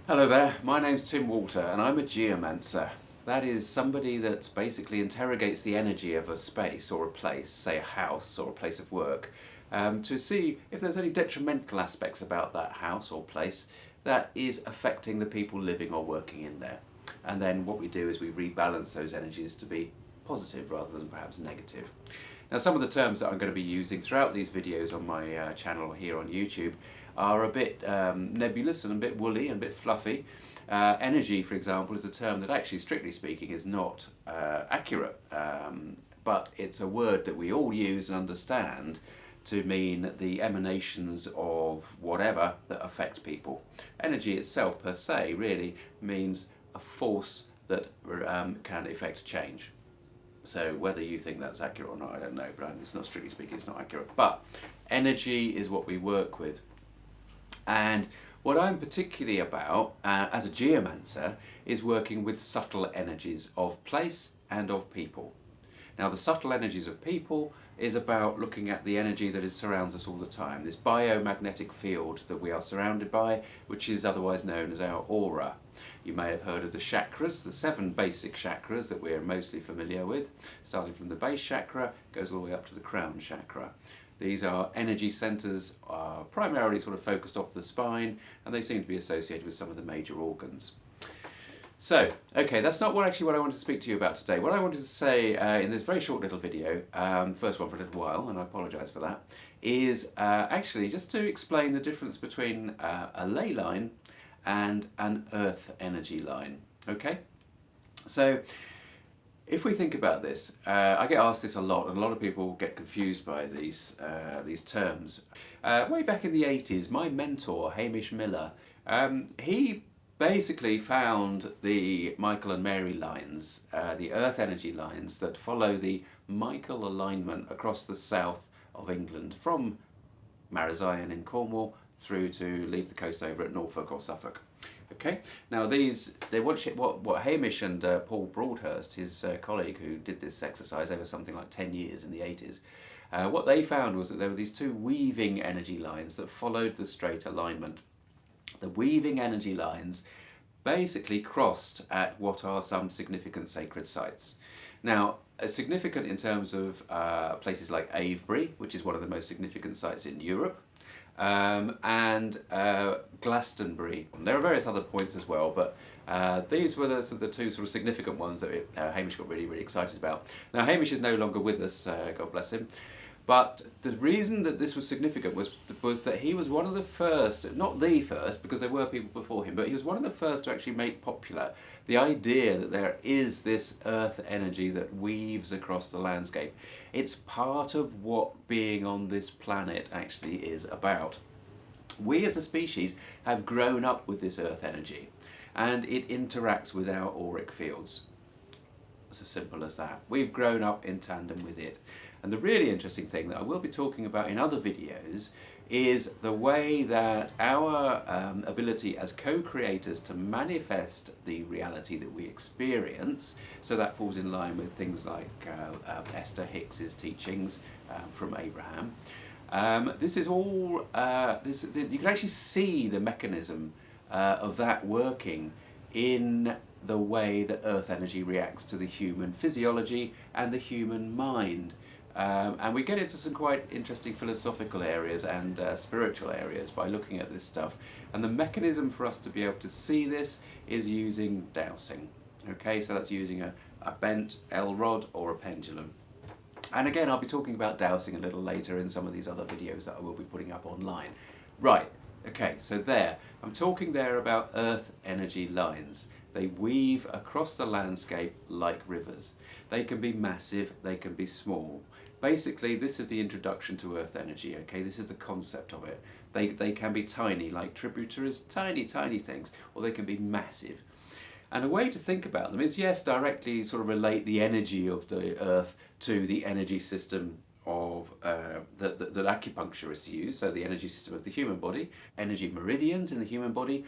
Hello there, my name's Tim Walter and I'm a geomancer. That is somebody that basically interrogates the energy of a space or a place, say a house or a place of work, to see if there's any detrimental aspects about that house or place that is affecting the people living or working in there. And then what we do is we rebalance those energies to be positive rather than perhaps negative. Now, some of the terms that I'm going to be using throughout these videos on my channel here on YouTube are a bit nebulous and a bit woolly and a bit fluffy. Energy, for example, is a term that actually, strictly speaking, is not accurate, but it's a word that we all use and understand to mean the emanations of whatever that affect people. Energy itself, per se, really means a force that can effect change. So whether you think that's accurate or not, I don't know, but it's not, strictly speaking, it's not accurate. But energy is what we work with. And what I'm particularly about as a geomancer is working with subtle energies of place and of people. Now, the subtle energies of people is about looking at the energy that surrounds us all the time, this biomagnetic field that we are surrounded by, which is otherwise known as our aura. You may have heard of the chakras, the 7 basic chakras that we're mostly familiar with, starting from the base chakra, goes all the way up to the crown chakra. These are energy centres, primarily sort of focused off the spine, and they seem to be associated with some of the major organs. So, okay, that's not what I wanted to speak to you about today. What I wanted to say in this very short little video, first one for a little while, and I apologise for that, is actually just to explain the difference between a ley line and an earth energy line. Okay? So, if we think about this, I get asked this a lot, and a lot of people get confused by these terms. Way back in the 80s, my mentor, Hamish Miller, he basically found the Michael and Mary lines, the earth energy lines that follow the Michael alignment across the south of England, from Marazion in Cornwall through to leave the coast over at Norfolk or Suffolk. Okay, now what Hamish and Paul Broadhurst, his colleague who did this exercise over something like 10 years in the 80s, what they found was that there were these 2 weaving energy lines that followed the straight alignment. The weaving energy lines basically crossed at what are some significant sacred sites. Now, significant in terms of places like Avebury, which is one of the most significant sites in Europe, and Glastonbury. There are various other points as well, but these were the 2 sort of significant ones that Hamish got really, really excited about. Now, Hamish is no longer with us, God bless him, but the reason that this was significant was that he was one of the first, not the first, because there were people before him, but he was one of the first to actually make popular the idea that there is this earth energy that weaves across the landscape. It's part of what being on this planet actually is about. We as a species have grown up with this earth energy, and it interacts with our auric fields. It's as simple as that. We've grown up in tandem with it. And the really interesting thing that I will be talking about in other videos is the way that our ability as co-creators to manifest the reality that we experience, so that falls in line with things like Esther Hicks's teachings from Abraham. This is all, you can actually see the mechanism of that working in the way that earth energy reacts to the human physiology and the human mind. And we get into some quite interesting philosophical areas and spiritual areas by looking at this stuff. And the mechanism for us to be able to see this is using dowsing. Okay, so that's using a bent L rod or a pendulum. And again, I'll be talking about dowsing a little later in some of these other videos that I will be putting up online. Right, okay, so there. I'm talking there about earth energy lines. They weave across the landscape like rivers. They can be massive, they can be small. Basically, this is the introduction to earth energy, okay? This is the concept of it. They can be tiny, like tributaries, tiny, tiny things, or they can be massive. And a way to think about them is, yes, directly sort of relate the energy of the earth to the energy system of that acupuncturists use, so the energy system of the human body, energy meridians in the human body,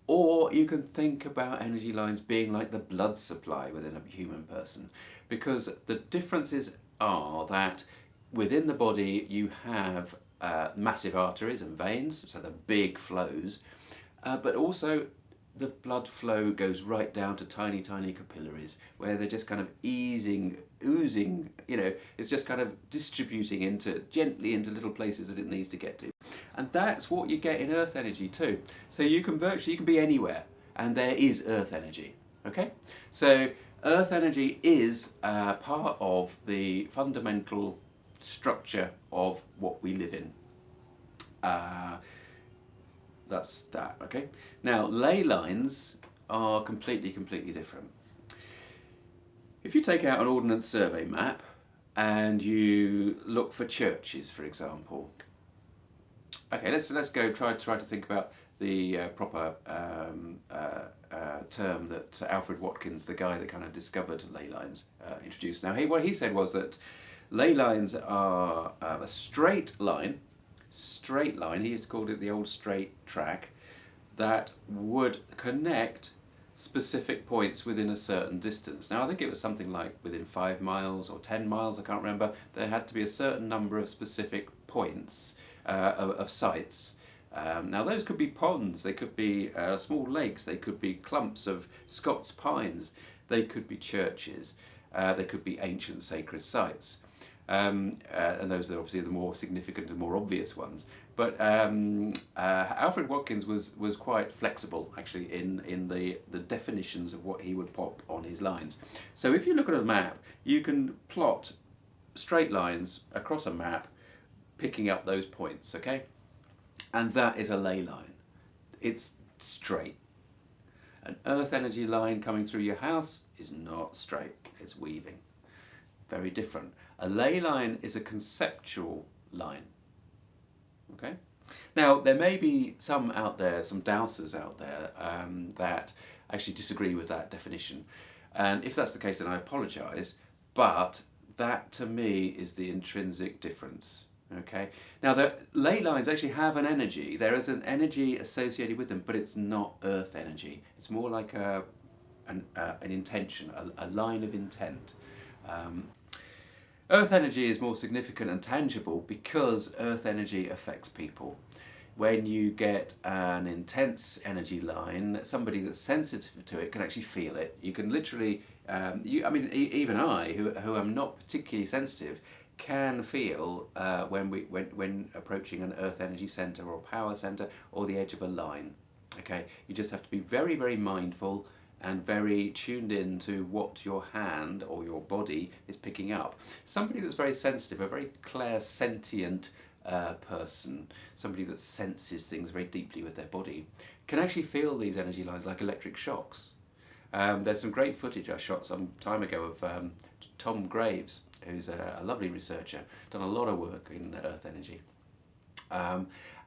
or you can think about energy lines being like the blood supply within a human person, because the differences are that within the body you have massive arteries and veins, so the big flows, but also the blood flow goes right down to tiny, tiny capillaries where they're just kind of oozing, it's just kind of distributing gently into little places that it needs to get to. And that's what you get in earth energy too. So you can be anywhere and there is earth energy, okay? So earth energy is part of the fundamental structure of what we live in. That's that, okay? Now, ley lines are completely different. If you take out an Ordnance Survey map and you look for churches, for example, okay, let's go try to think about the proper term that Alfred Watkins, the guy that kind of discovered ley lines, introduced. Now, what he said was that ley lines are a straight line, he used to call it the old straight track, that would connect specific points within a certain distance. Now I think it was something like within 5 miles or 10 miles, I can't remember. There had to be a certain number of specific points of sites. Now those could be ponds, they could be small lakes, they could be clumps of Scots pines, they could be churches, they could be ancient sacred sites. And those are obviously the more significant and more obvious ones. But Alfred Watkins was quite flexible actually in the definitions of what he would pop on his lines. So if you look at a map, you can plot straight lines across a map picking up those points, okay? And that is a ley line. It's straight. An earth energy line coming through your house is not straight, it's weaving. Very different. A ley line is a conceptual line. Okay? Now, there may be some out there, some dowsers out there, that actually disagree with that definition. And if that's the case, then I apologise. But that, to me, is the intrinsic difference. Okay? Now, the ley lines actually have an energy. There is an energy associated with them, but it's not earth energy. It's more like an intention, a line of intent. Earth energy is more significant and tangible because earth energy affects people. When you get an intense energy line, somebody that's sensitive to it can actually feel it. You can literally, even I, who am not particularly sensitive, can feel when approaching an earth energy centre or a power centre or the edge of a line. Okay, you just have to be very, very mindful and very tuned in to what your hand or your body is picking up. Somebody that's very sensitive, a very clairsentient person, somebody that senses things very deeply with their body, can actually feel these energy lines like electric shocks. There's some great footage I shot some time ago of Tom Graves, who's a lovely researcher, done a lot of work in earth energy.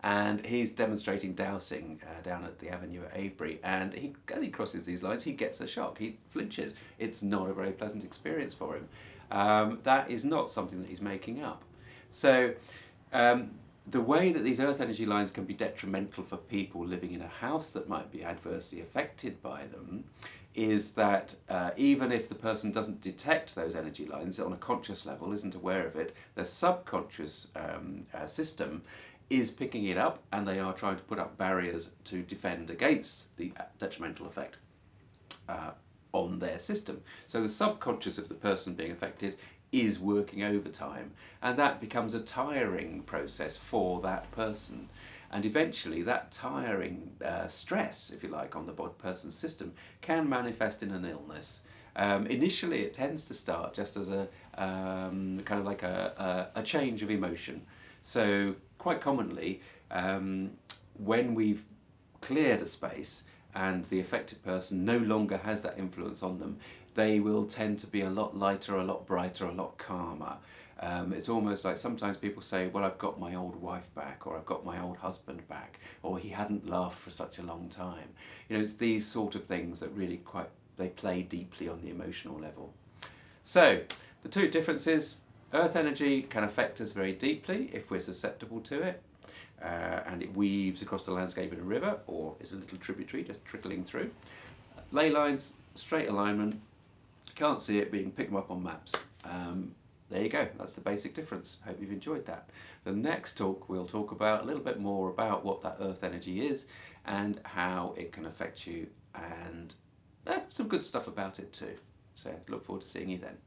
And he's demonstrating dowsing down at the Avenue at Avebury, and as he crosses these lines he gets a shock, he flinches. It's not a very pleasant experience for him. That is not something that he's making up. So the way that these earth energy lines can be detrimental for people living in a house that might be adversely affected by them is that even if the person doesn't detect those energy lines on a conscious level, isn't aware of it, their subconscious system is picking it up, and they are trying to put up barriers to defend against the detrimental effect on their system. So the subconscious of the person being affected is working overtime, and that becomes a tiring process for that person. And eventually that tiring stress, if you like, on the person's system can manifest in an illness. Initially it tends to start just as a kind of like a change of emotion. So quite commonly, when we've cleared a space and the affected person no longer has that influence on them, they will tend to be a lot lighter, a lot brighter, a lot calmer. It's almost like sometimes people say, well, I've got my old wife back, or I've got my old husband back, or he hadn't laughed for such a long time. It's these sort of things that really they play deeply on the emotional level. So the two differences: earth energy can affect us very deeply if we're susceptible to it, and it weaves across the landscape in a river, or is a little tributary just trickling through. Ley lines, straight alignment, can't see it, but you can pick them up on maps. there you go, that's the basic difference. Hope you've enjoyed that. The next talk we'll talk about a little bit more about what that earth energy is and how it can affect you, and some good stuff about it too. So look forward to seeing you then.